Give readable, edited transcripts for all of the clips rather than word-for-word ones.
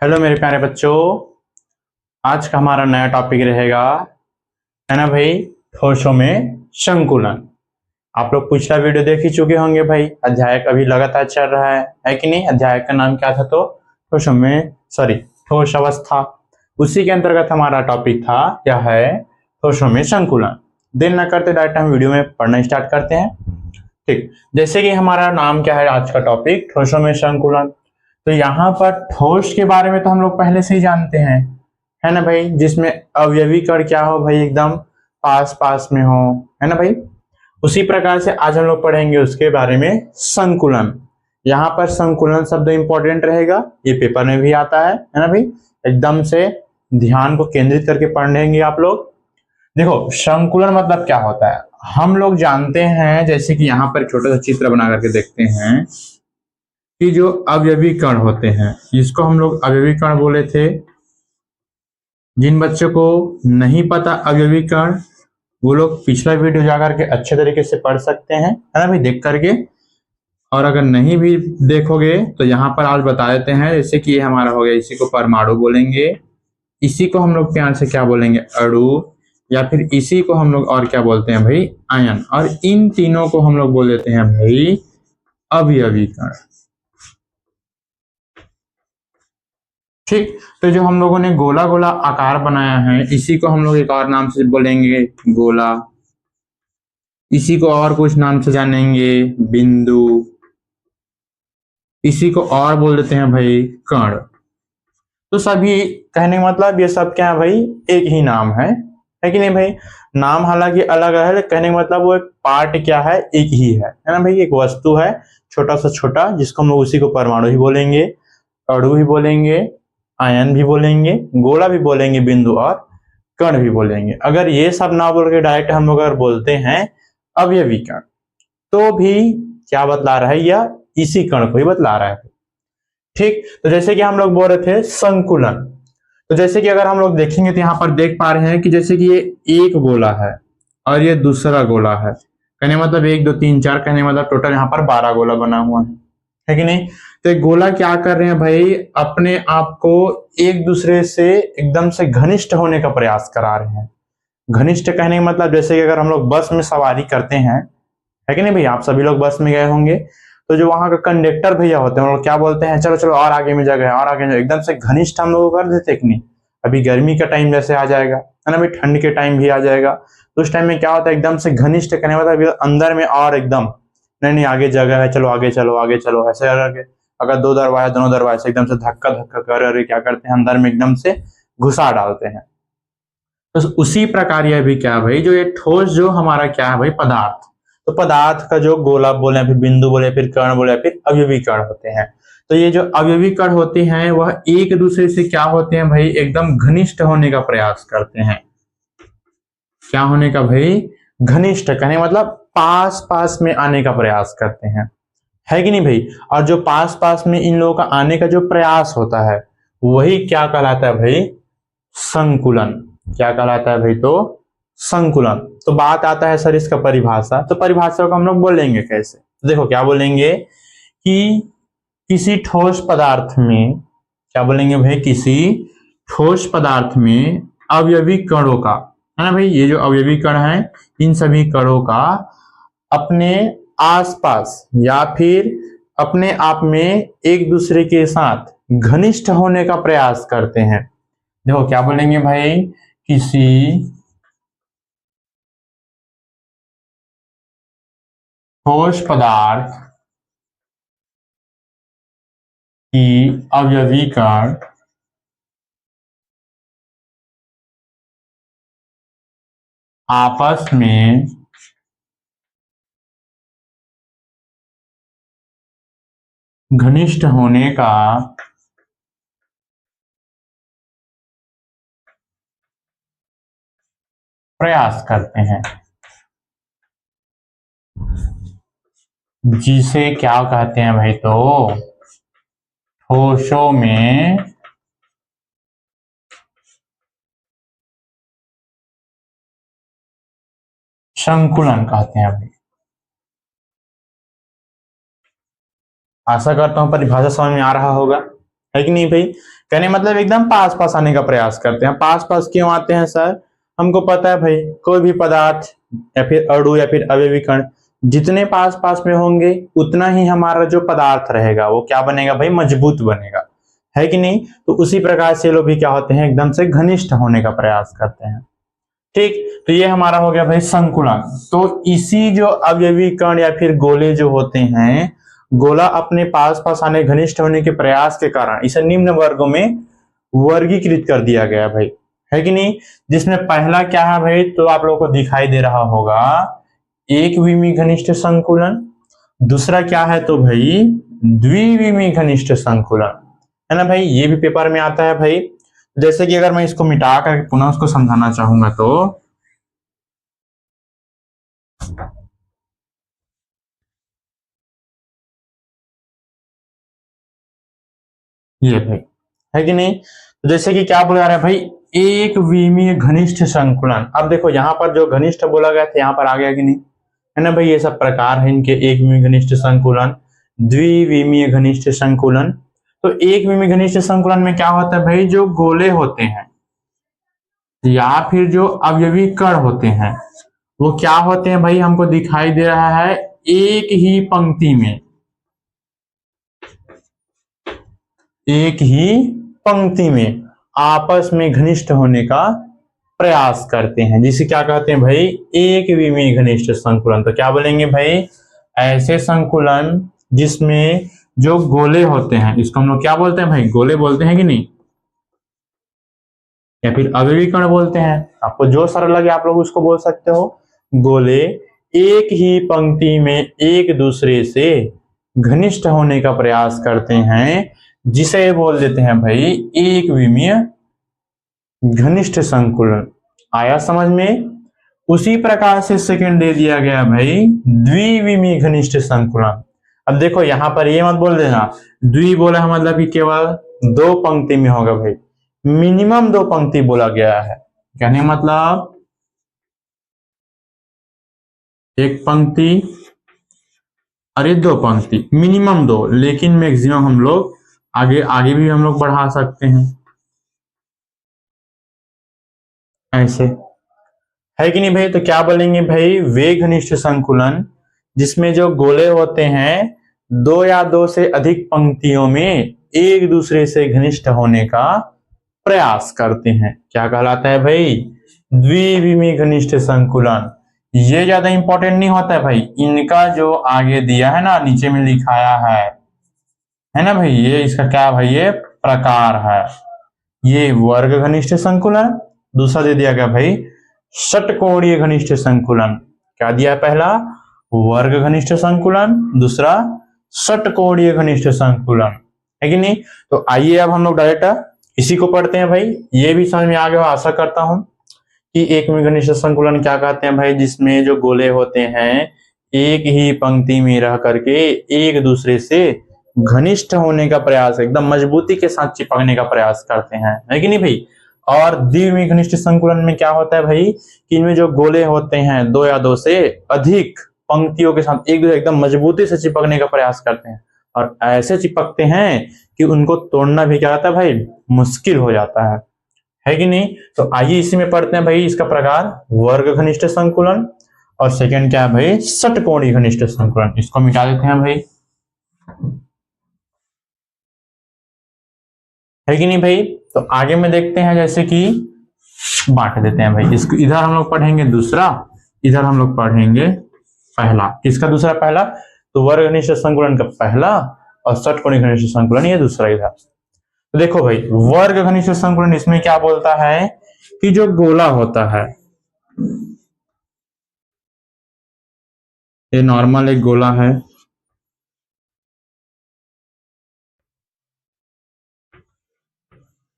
Hello मेरे प्यारे बच्चों। आज का हमारा नया टॉपिक रहेगा, है ना भाई, ठोसों में संकुलन। आप लोग पिछला वीडियो देख ही चुके होंगे भाई। अध्याय अभी लगातार चल रहा है कि नहीं। अध्याय का नाम क्या था? तो ठोसों में ठोस अवस्था। उसी के अंतर्गत हमारा टॉपिक था, क्या है, ठोसों में संकुलन। देर न करते डायरेक्ट हम वीडियो में पढ़ना स्टार्ट करते हैं। ठीक, जैसे कि हमारा नाम क्या है आज का टॉपिक, ठोसों में संकुलन। तो यहाँ पर ठोस के बारे में तो हम लोग पहले से ही जानते हैं, है ना भाई, जिसमें अवयवी कण क्या हो भाई, एकदम पास पास में हो, है ना भाई। उसी प्रकार से आज हम लोग पढ़ेंगे उसके बारे में संकुलन। यहाँ पर संकुलन शब्द इंपॉर्टेंट रहेगा, ये पेपर में भी आता है ना भाई। एकदम से ध्यान को केंद्रित करके पढ़ेंगे आप लोग। देखो, संकुलन मतलब क्या होता है हम लोग जानते हैं। जैसे कि यहाँ पर छोटा सा चित्र बना करके देखते हैं कि जो अवयवी कण होते हैं, जिसको हम लोग अवयवी कण बोले थे। जिन बच्चों को नहीं पता अवयवी कण, वो लोग पिछला वीडियो जाकर के अच्छे तरीके से पढ़ सकते हैं, है ना भाई, देख करके। और अगर नहीं भी देखोगे तो यहाँ पर आज बता देते हैं। जैसे कि ये हमारा हो गया, इसी को परमाणु बोलेंगे, इसी को हम लोग प्यार से क्या बोलेंगे, अणु, या फिर इसी को हम लोग और क्या बोलते हैं भाई, आयन। और इन तीनों को हम लोग बोल देते हैं भाई अवयवी कण। ठीक, तो जो हम लोगों ने गोला गोला आकार बनाया है, इसी को हम लोग एक और नाम से बोलेंगे गोला। इसी को और कुछ नाम से जानेंगे, बिंदु। इसी को और बोल देते हैं भाई कण। तो सभी कहने का मतलब ये सब क्या है भाई, एक ही नाम है कि नहीं भाई। नाम हालांकि अलग है, लेकिन कहने का मतलब वो एक पार्ट क्या है, एक ही है ना भाई। एक वस्तु है छोटा सा छोटा, जिसको हम लोग उसी को परमाणु ही बोलेंगे, अणु भी बोलेंगे, आयन भी बोलेंगे, गोला भी बोलेंगे, बिंदु और कण भी बोलेंगे। अगर ये सब ना बोल के डायरेक्ट हम लोग अगर बोलते हैं अवयवी कण, तो भी क्या बतला रहा है, यह इसी कण को ही बतला रहा है। ठीक, तो जैसे कि हम लोग बोल रहे थे संकुलन। तो जैसे कि अगर हम लोग देखेंगे तो यहाँ पर देख पा रहे हैं कि जैसे कि ये एक गोला है और ये दूसरा गोला है। कहने मतलब 1 2 3 4, कहने मतलब टोटल यहाँ पर 12 गोला बना हुआ है कि नहीं। तो एक गोला क्या कर रहे हैं भाई, अपने आप को एक दूसरे से एकदम से घनिष्ठ होने का प्रयास करा रहे हैं। घनिष्ठ कहने का मतलब जैसे कि अगर हम लोग बस में सवारी करते हैं, है कि नहीं भाई, आप सभी लोग बस में गए होंगे, तो जो वहां का कंडक्टर भैया होते हैं वो क्या बोलते हैं, चलो चलो और आगे में जगह है, और आगे में एकदम से घनिष्ठ हम लोग कर देते कि नहीं। अभी गर्मी का टाइम जैसे आ जाएगा, है ना भाई, ठंड के टाइम भी आ जाएगा, तो उस टाइम में क्या होता है, एकदम से घनिष्ठ करने मतलब अंदर में और एकदम, नहीं नहीं आगे जगह है, चलो आगे चलो आगे चलो, ऐसे करके अगर 2 दरवाजा दोनों दरवाजे से एकदम से धक्का धक्का कर क्या करते हैं, अंदर में एकदम से घुसा डालते हैं। तो उसी प्रकार यह भी क्या भाई, जो ये ठोस जो हमारा क्या है भाई, पदार्थ। तो पदार्थ का जो गोला बोले, फिर बिंदु बोले, फिर कण बोले, फिर अवयवी कण होते हैं। तो ये जो अवयवी कण होते हैं वह एक दूसरे से क्या होते हैं भाई, एकदम घनिष्ठ होने का प्रयास करते हैं। क्या होने का भाई, घनिष्ठ कहने मतलब पास पास में आने का प्रयास करते हैं, है कि नहीं भाई। और जो पास पास में इन लोगों का आने का जो प्रयास होता है, वही क्या कहलाता है भाई, संकुलन। क्या कहलाता है भाई, तो संकुलन। तो बात आता है सर इसका परिभाषा। तो परिभाषा को हम लोग बोलेंगे कैसे, देखो क्या बोलेंगे कि किसी ठोस पदार्थ में, क्या बोलेंगे भाई, किसी ठोस पदार्थ में अवयवी कणों का, है ना भाई, ये जो अवयवी कण है, इन सभी कणों का अपने आसपास या फिर अपने आप में एक दूसरे के साथ घनिष्ठ होने का प्रयास करते हैं। देखो क्या बोलेंगे भाई, किसी ठोस पदार्थ की अवयवी कण आपस में घनिष्ठ होने का प्रयास करते हैं, जिसे क्या कहते हैं भाई, तो ठोसों में संकुलन कहते हैं भाई। आशा करता हूं परिभाषा समझ में आ रहा होगा, है कि नहीं भाई। कहने मतलब एकदम पास पास आने का प्रयास करते हैं। पास पास क्यों आते हैं सर? हमको पता है भाई, कोई भी पदार्थ या फिर अणु या फिर अवयवी कण जितने पास पास में होंगे उतना ही हमारा जो पदार्थ रहेगा वो क्या बनेगा भाई, मजबूत बनेगा, है कि नहीं। तो उसी प्रकार से लोग भी क्या होते हैं, एकदम से घनिष्ठ होने का प्रयास करते हैं। ठीक, तो ये हमारा हो गया भाई संकुलन। तो इसी जो अवयवी कण या फिर गोले जो होते हैं, गोला अपने पास पास आने घनिष्ठ होने के प्रयास के कारण इसे निम्न वर्गों में वर्गीकृत कर दिया गया भाई, है कि नहीं। जिसमें पहला क्या है भाई, तो आप लोगों को दिखाई दे रहा होगा एक विमी घनिष्ठ संकुलन। दूसरा क्या है तो भाई द्विविमी घनिष्ठ संकुलन, है ना भाई। ये भी पेपर में आता है भाई। जैसे कि अगर मैं इसको मिटा कर पुनः उसको समझाना चाहूंगा तो ये भाई, है कि नहीं। तो जैसे कि क्या बोला जा रहा है भाई, एक विमीय घनिष्ठ संकुलन। अब देखो यहाँ पर जो घनिष्ठ बोला गया था यहाँ पर आ गया कि नहीं, है ना भाई। ये सब प्रकार है इनके, एक विमीय घनिष्ठ संकुलन, द्विविमीय घनिष्ठ संकुलन। तो एक विमीय घनिष्ठ संकुलन में क्या होता है भाई, जो गोले होते हैं या फिर जो अवयवी कण होते हैं वो क्या होते हैं भाई, हमको दिखाई दे रहा है एक ही पंक्ति में, एक ही पंक्ति में आपस में घनिष्ठ होने का प्रयास करते हैं, जिसे क्या कहते हैं भाई, एक विमीय घनिष्ठ संकुलन। तो क्या बोलेंगे भाई, ऐसे संकुलन जिसमें जो गोले होते हैं, इसको हम लोग क्या बोलते हैं भाई, गोले बोलते हैं कि नहीं, या फिर अवयवी कण बोलते हैं। आपको जो सरल लगे आप लोग उसको बोल सकते हो। गोले एक ही पंक्ति में एक दूसरे से घनिष्ठ होने का प्रयास करते हैं, जिसे बोल देते हैं भाई एक विमीय घनिष्ठ संकुलन। आया समझ में। उसी प्रकार से सेकंड दे दिया गया भाई द्विविमीय घनिष्ठ संकुलन। अब देखो यहां पर ये मत बोल देना द्वि बोला है मतलब कि केवल दो पंक्ति में होगा भाई, मिनिमम दो पंक्ति बोला गया है। कहने मतलब एक पंक्ति, अरे दो पंक्ति, मिनिमम दो, लेकिन मैक्सिमम हम लोग आगे आगे भी हम लोग बढ़ा सकते हैं, ऐसे, है कि नहीं भाई। तो क्या बोलेंगे भाई, वे घनिष्ठ संकुलन जिसमें जो गोले होते हैं दो या दो से अधिक पंक्तियों में एक दूसरे से घनिष्ठ होने का प्रयास करते हैं, क्या कहलाता है भाई, द्विविमीय घनिष्ठ संकुलन। ये ज्यादा इंपॉर्टेंट नहीं होता है भाई, इनका जो आगे दिया है ना, नीचे में लिखाया है ना भाई, ये इसका क्या भाई, ये प्रकार है। ये वर्ग घनिष्ठ संकुलन। दूसरा दे दिया गया भाई षटकोणीय घनिष्ठ संकुलन। क्या दिया है, पहला वर्ग घनिष्ठ संकुलन, दूसरा षटकोणीय घनिष्ठ संकुलन, है कि नहीं। तो आइए अब हम लोग डायरेक्ट इसी को पढ़ते हैं भाई। ये भी समझ में आ गया, आशा करता हूं कि एक में घनिष्ठ संकुलन क्या कहते हैं भाई, जिसमें जो गोले होते हैं एक ही पंक्ति में रह करके एक दूसरे से घनिष्ठ होने का प्रयास, एकदम मजबूती के साथ चिपकने का प्रयास करते हैं, है कि नहीं भाई। और द्विविमीय घनिष्ठ संकुलन में क्या होता है भाई, कि इनमें जो गोले होते हैं दो या दो से अधिक पंक्तियों के साथ एक दूसरे एकदम मजबूती से चिपकने का प्रयास करते हैं, और ऐसे चिपकते हैं कि उनको तोड़ना भी क्या होता है भाई, मुश्किल हो जाता है कि नहीं। तो आइए इसी में पढ़ते हैं भाई इसका प्रकार वर्ग घनिष्ठ संकुलन, और सेकंड क्या है भाई, षटकोणीय घनिष्ठ संकुलन। इसको मिटा देते हैं भाई, है कि नहीं भाई। तो आगे में देखते हैं, जैसे कि बांट देते हैं भाई इसको, इधर हम लोग पढ़ेंगे दूसरा, इधर हम लोग पढ़ेंगे पहला। किसका दूसरा, पहला तो वर्ग घनिष्ठ संकुलन का पहला, और षटकोणीय घनिष्ठ संकुलन ये दूसरा इधर। तो देखो भाई वर्ग घनिष्ठ संकुलन, इसमें क्या बोलता है कि जो गोला होता है, ये नॉर्मल एक गोला है,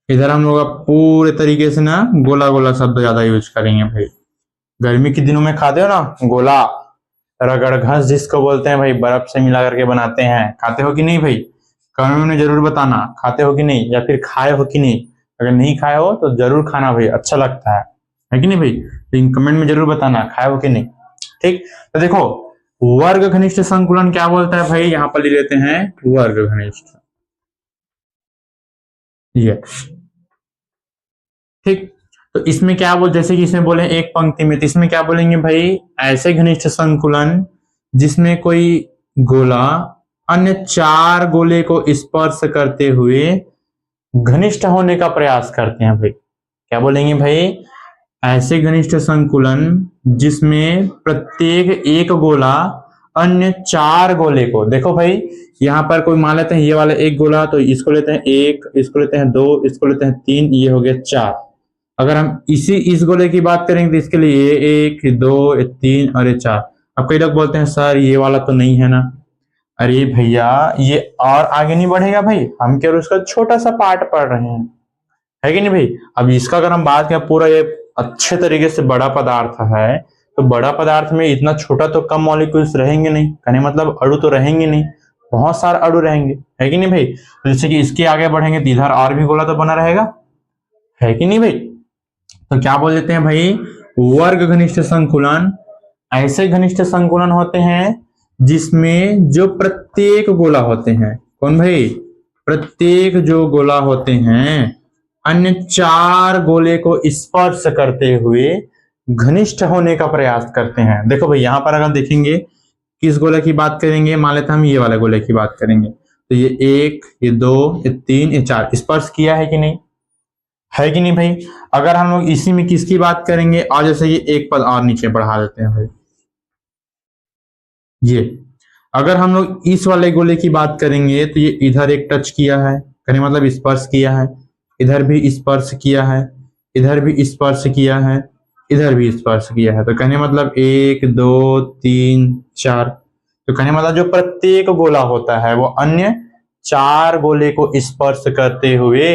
इधर हम लोग पूरे तरीके से ना गोला गोला शब्द ज्यादा यूज करेंगे भाई। गर्मी के दिनों में खाते हो ना गोला, रगड़ घस जिसको बोलते हैं भाई, बर्फ से मिला करके बनाते हैं, खाते हो कि नहीं भाई। कमेंट में जरूर बताना खाते हो कि नहीं, या फिर खाए हो कि नहीं। अगर नहीं खाए हो तो जरूर खाना भाई, अच्छा लगता है कि नहीं भाई। लेकिन कमेंट में जरूर बताना खाए हो कि नहीं। ठीक, तो देखो वर्ग घनिष्ठ संकुलन क्या बोलता है भाई, यहाँ पर ले लेते हैं वर्ग घनिष्ठ, ये ठीक। तो इसमें क्या बोल, जैसे कि इसमें बोले एक पंक्ति में, तो इसमें क्या बोलेंगे भाई, ऐसे घनिष्ठ संकुलन जिसमें कोई गोला अन्य 4 गोले को स्पर्श करते हुए घनिष्ठ होने का प्रयास करते हैं भाई। क्या बोलेंगे भाई, ऐसे घनिष्ठ संकुलन जिसमें प्रत्येक एक गोला अन्य 4 गोले को, देखो भाई यहां पर कोई मान लेते हैं ये वाला एक गोला, तो इसको लेते हैं 1, इसको लेते हैं 2, इसको लेते हैं 3, ये हो गया 4। अगर हम इस गोले की बात करेंगे तो इसके लिए ये 1, 2, 3 और ये 4। अब कई लोग बोलते हैं सर ये वाला तो नहीं है ना। अरे भैया ये और आगे नहीं बढ़ेगा भाई, हम केवल उसका छोटा सा पार्ट पढ़ रहे हैं, है कि नहीं भाई। अब इसका अगर हम बात करें, पूरा ये अच्छे तरीके से बड़ा पदार्थ है, तो बड़ा पदार्थ में इतना छोटा तो कम मॉलिक्यूल्स रहेंगे नहीं, कहने मतलब अणु तो रहेंगे नहीं, बहुत सारे अणु रहेंगे, है कि नहीं भाई। तो जैसे कि इसके आगे बढ़ेंगे तो इधर और भी गोला तो बना रहेगा, है कि नहीं भाई। तो क्या बोल देते हैं भाई, वर्ग घनिष्ठ संकुलन ऐसे घनिष्ठ संकुलन होते हैं जिसमें जो प्रत्येक गोला होते हैं, कौन भाई, प्रत्येक जो गोला होते हैं अन्य 4 गोले को स्पर्श करते हुए घनिष्ठ होने का प्रयास करते हैं। देखो भाई यहां पर अगर देखेंगे किस गोले की बात करेंगे, मान लेते हम ये वाले गोले की बात करेंगे, तो ये 1, ये 2, ये 3, ये 4 स्पर्श किया है कि नहीं, है कि नहीं भाई। अगर हम लोग इसी में किसकी बात करेंगे, और जैसे ये एक पद और नीचे बढ़ा देते हैं भाई, ये अगर हम लोग इस वाले गोले की बात करेंगे तो ये इधर एक टच किया है, कहने मतलब स्पर्श किया है, इधर भी स्पर्श किया है, इधर भी स्पर्श किया है, इधर भी स्पर्श किया है, तो कहने मतलब 1, 2, 3, 4। तो कहने मतलब जो प्रत्येक गोला होता है वो अन्य 4 गोले को स्पर्श करते हुए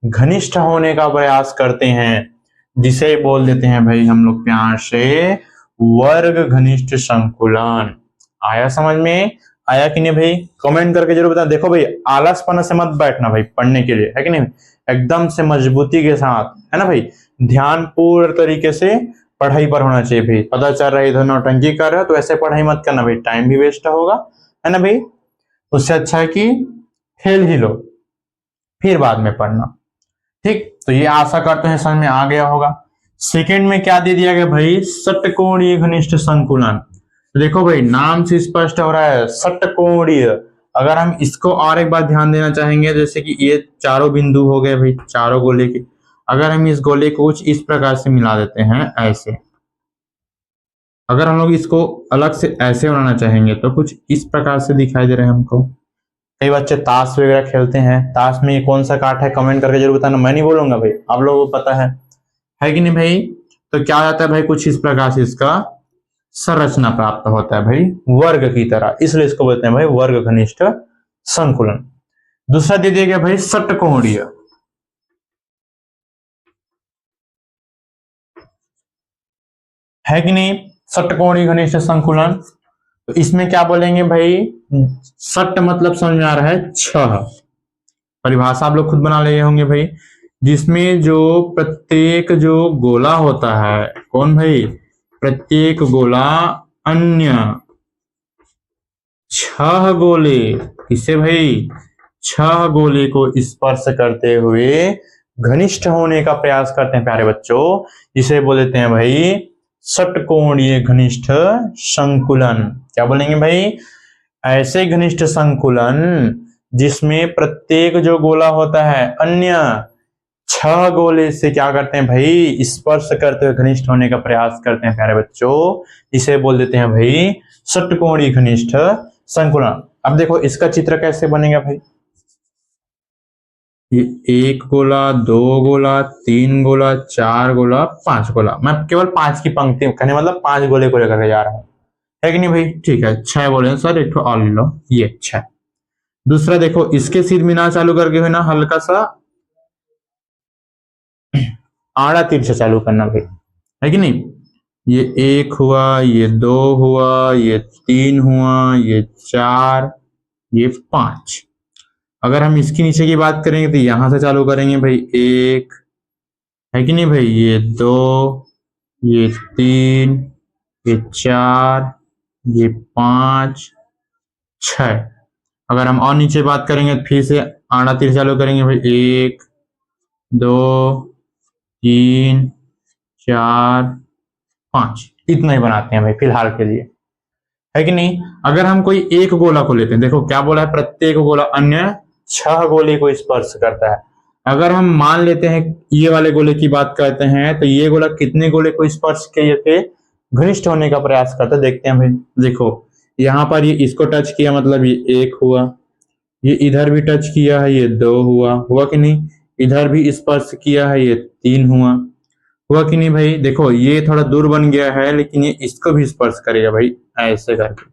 घनिष्ठ होने का प्रयास करते हैं, जिसे बोल देते हैं भाई हम लोग प्यार से वर्ग घनिष्ठ संकुलन। आया समझ में, आया कि नहीं भाई, कमेंट करके जरूर बताना। देखो भाई आलसपन से मत बैठना भाई पढ़ने के लिए, है कि नहीं, एकदम से मजबूती के साथ, है ना भाई, ध्यान पूर्ण तरीके से पढ़ाई पर होना चाहिए भाई। पता चल रहा है इधर नौटंकी कर रहे हो तो ऐसे पढ़ाई मत करना भाई, टाइम भी वेस्ट होगा, है ना भाई। उससे अच्छा है कि खेल ही लो फिर बाद में पढ़ना, ठीक। तो ये आशा करते हैं समझ में आ गया होगा। सेकंड में क्या दे दिया गया भाई, षटकोणीय घनिष्ठ संकुलन। तो देखो भाई नाम से स्पष्ट हो रहा है षटकोणीय। अगर हम इसको और एक बार ध्यान देना चाहेंगे, जैसे कि ये चारों बिंदु हो गए भाई, चारों गोले के, अगर हम इस गोले को कुछ इस प्रकार से मिला देते हैं ऐसे, अगर हम लोग इसको अलग से ऐसे बनाना चाहेंगे तो कुछ इस प्रकार से दिखाई दे रहे हैं हमको। कई बच्चे ताश वगैरह खेलते हैं, ताश में ये कौन सा काट है कमेंट करके जरूर बताना, मैं नहीं बोलूंगा भाई, आप लोगों को पता है कि नहीं भाई। तो क्या जाता है भाई, कुछ इस प्रकार से इसका संरचना प्राप्त होता है भाई वर्ग की तरह, इसलिए इसको बोलते हैं भाई वर्ग घनिष्ठ संकुलन। दूसरा दे दिया गया भाई षटकोणीय, है कि नहीं, षटकोणीय घनिष्ठ संकुलन। तो इसमें क्या बोलेंगे भाई, षट मतलब समझ में आ रहा है 6, परिभाषा आप लोग खुद बना ले होंगे भाई, जिसमें जो प्रत्येक जो गोला होता है, कौन भाई, प्रत्येक गोला अन्य 6 गोले, किसे भाई, 6 गोले को स्पर्श करते हुए घनिष्ठ होने का प्रयास करते हैं प्यारे बच्चों, इसे बोल देते हैं भाई षटकोणीय घनिष्ठ संकुलन। क्या बोलेंगे भाई, ऐसे घनिष्ठ संकुलन जिसमें प्रत्येक जो गोला होता है अन्य 6 गोले से क्या करते हैं भाई, स्पर्श करते हुए घनिष्ठ होने का प्रयास करते हैं प्यारे बच्चों, इसे बोल देते हैं भाई षटकोणीय घनिष्ठ संकुलन। अब देखो इसका चित्र कैसे बनेगा भाई, ये 1 गोला, 2 गोला, 3 गोला, 4 गोला, 5 गोला, मैं केवल 5 की पंक्ति कहने मतलब 5 गोले को लेकर के जा रहा हूं, है कि नहीं भाई। ठीक है 6 बोले सर, एक और ले लो, ये 6। दूसरा देखो इसके सिर मीनार चालू करके हुए ना हल्का सा आड़ा तीर से चालू करना भाई, है कि नहीं। ये 1 हुआ, ये 2 हुआ, ये 3 हुआ, ये 4, ये 5। अगर हम इसके नीचे की बात करेंगे तो यहां से चालू करेंगे भाई 1, है कि नहीं भाई, ये 2, ये 3, ये 4, ये 5, 6। अगर हम और नीचे बात करेंगे तो फिर से आड़ा तीर चालू करेंगे भाई 1, 2 3 4 5, इतना ही बनाते हैं भाई फिलहाल के लिए, है कि नहीं। अगर हम कोई एक गोला को लेते हैं, देखो क्या बोला है, प्रत्येक गोला अन्य 6 गोले को स्पर्श करता है। अगर हम मान लेते हैं ये वाले गोले की बात करते हैं, तो ये गोला कितने गोले को स्पर्श किए थे, घनिष्ठ होने का प्रयास करता है। देखते हैं भाई, देखो यहाँ पर ये इसको टच किया, मतलब ये 1 हुआ, ये इधर भी टच किया है, ये 2 हुआ कि नहीं, इधर भी स्पर्श किया है, ये 3 हुआ कि नहीं भाई। देखो ये थोड़ा दूर बन गया है, लेकिन ये इसको भी स्पर्श करेगा भाई, ऐसे करके,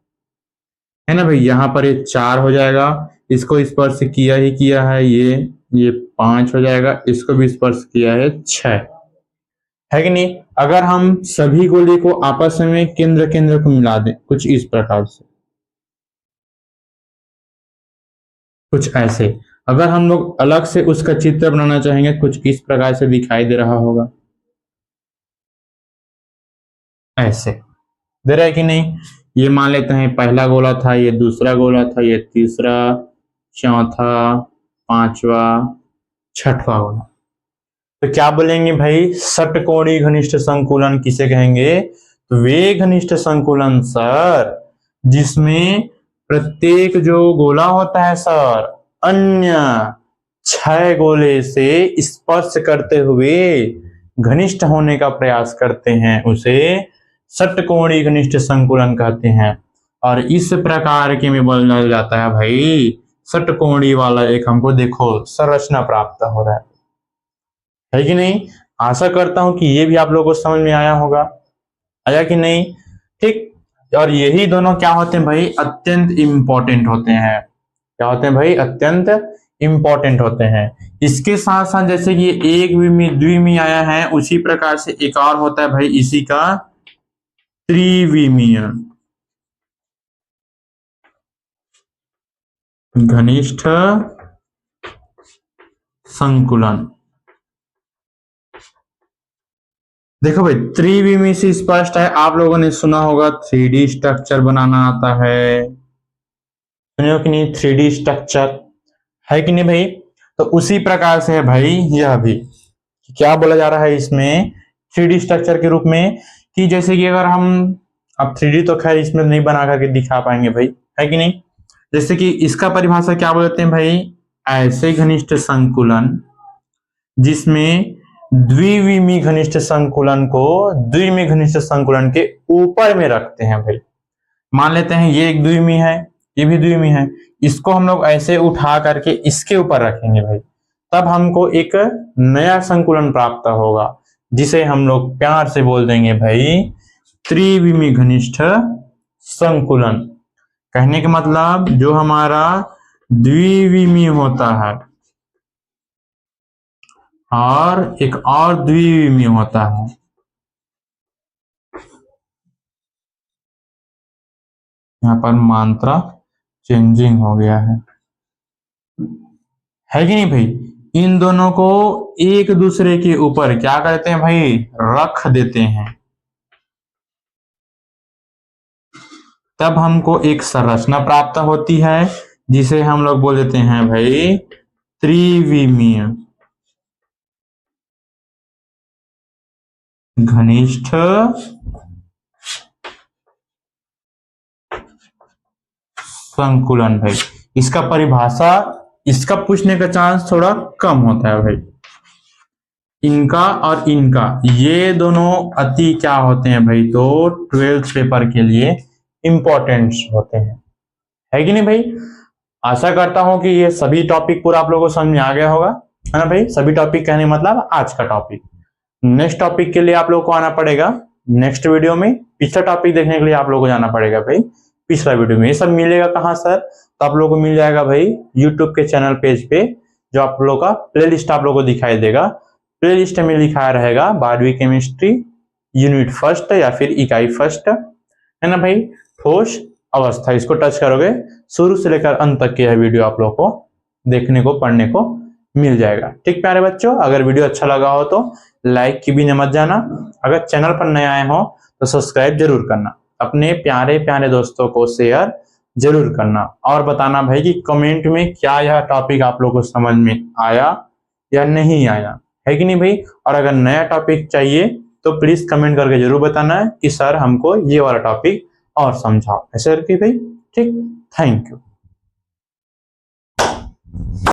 है ना भाई। यहाँ पर ये 4 हो जाएगा, इसको स्पर्श किया ही किया है, ये 5 हो जाएगा, इसको भी स्पर्श किया है, 6, है कि नहीं। अगर हम सभी गोले को आपस में केंद्र केंद्र को मिला दें कुछ इस प्रकार से, कुछ ऐसे, अगर हम लोग अलग से उसका चित्र बनाना चाहेंगे, कुछ इस प्रकार से दिखाई दे रहा होगा, ऐसे दे रहा है कि नहीं। ये मान लेते हैं पहला गोला था, ये दूसरा गोला था, ये तीसरा, चौथा, पांचवा, छठवां गोला। तो क्या बोलेंगे भाई, षटकोणीय घनिष्ठ संकुलन किसे कहेंगे, तो वे घनिष्ठ संकुलन सर जिसमें प्रत्येक जो गोला होता है सर अन्य 6 गोले से स्पर्श करते हुए घनिष्ठ होने का प्रयास करते हैं, उसे षटकोणीय घनिष्ठ संकुलन कहते हैं। और इस प्रकार के में बोला जाता है भाई षटकोणीय वाला एक हमको देखो संरचना प्राप्त हो रहा है कि नहीं। आशा करता हूं कि ये भी आप लोगों को समझ में आया होगा, आया कि नहीं, ठीक। और यही दोनों क्या होते हैं भाई, अत्यंत इंपॉर्टेंट होते हैं। क्या होते हैं भाई, अत्यंत इंपॉर्टेंट होते हैं। इसके साथ साथ जैसे कि एक विमी द्विमीय आया है, उसी प्रकार से एक और होता है भाई इसी का त्रिविमीय घनिष्ठ संकुलन। देखो भाई त्रिविमीय से स्पष्ट है, आप लोगों ने सुना होगा 3D स्ट्रक्चर बनाना आता है, सुनियो कि नहीं, 3D स्ट्रक्चर, है कि नहीं भाई। तो उसी प्रकार से है भाई यह भी, क्या बोला जा रहा है इसमें 3D स्ट्रक्चर के रूप में, कि जैसे कि अगर हम, अब 3D तो खैर इसमें नहीं बना करके दिखा पाएंगे भाई, है कि नहीं। जैसे कि इसका परिभाषा क्या बोलते हैं भाई, ऐसे घनिष्ठ संकुलन जिसमें द्विविमीय घनिष्ठ संकुलन को द्विविमीय घनिष्ठ संकुलन के ऊपर में रखते हैं भाई। मान लेते हैं ये एक द्विविमीय है, ये भी द्विविमीय है, इसको हम लोग ऐसे उठा करके इसके ऊपर रखेंगे भाई, तब हमको एक नया संकुलन प्राप्त होगा, जिसे हम लोग प्यार से बोल देंगे भाई त्रिविमीय घनिष्ठ संकुलन। कहने का मतलब जो हमारा द्विविमीय होता है और एक और द्विविमीय होता है, यहाँ पर मात्रा चेंजिंग हो गया है कि नहीं भाई। इन दोनों को एक दूसरे के ऊपर क्या करते हैं भाई, रख देते हैं, तब हमको एक संरचना प्राप्त होती है, जिसे हम लोग बोल देते हैं भाई त्रिविमीय घनिष्ठ संकुलन भाई। इसका परिभाषा, इसका पूछने का चांस थोड़ा कम होता है भाई। इनका और इनका ये दोनों अति क्या होते हैं भाई, तो 12th पेपर के लिए इंपॉर्टेंट होते हैं, है कि नहीं भाई। आशा करता हूं कि ये सभी टॉपिक पूरा आप लोगों को समझ में आ गया होगा, है ना भाई। सभी टॉपिक कहने मतलब आज का टॉपिक। नेक्स्ट टॉपिक के लिए आप लोग को आना पड़ेगा नेक्स्ट वीडियो में, पिछला टॉपिक देखने के लिए आप लोग को जाना पड़ेगा भाई पिछला वीडियो में। ये सब मिलेगा कहाँ सर, तो आप लोग को मिल जाएगा भाई यूट्यूब के चैनल पेज पे, जो आप लोग का प्लेलिस्ट आप लोग को दिखाई देगा। प्लेलिस्ट में लिखा रहेगा 12वीं केमिस्ट्री यूनिट फर्स्ट या फिर इकाई फर्स्ट, है ना भाई, ठोस अवस्था। इसको टच करोगे, शुरू से लेकर अंत तक की यह वीडियो आप लोग को देखने को पढ़ने को मिल जाएगा। ठीक प्यारे बच्चों, अगर वीडियो अच्छा लगा हो तो लाइक की भी न मत जाना, अगर चैनल पर नए आए हो तो सब्सक्राइब जरूर करना, अपने प्यारे प्यारे दोस्तों को शेयर जरूर करना, और बताना भाई कि कमेंट में क्या यह टॉपिक आप लोग को समझ में आया या नहीं आया। है कि नहीं भाई। और अगर नया टॉपिक चाहिए तो प्लीज कमेंट करके जरूर बताना है कि सर हमको ये वाला टॉपिक और समझाओ, ऐसे करके भाई। ठीक, थैंक यू।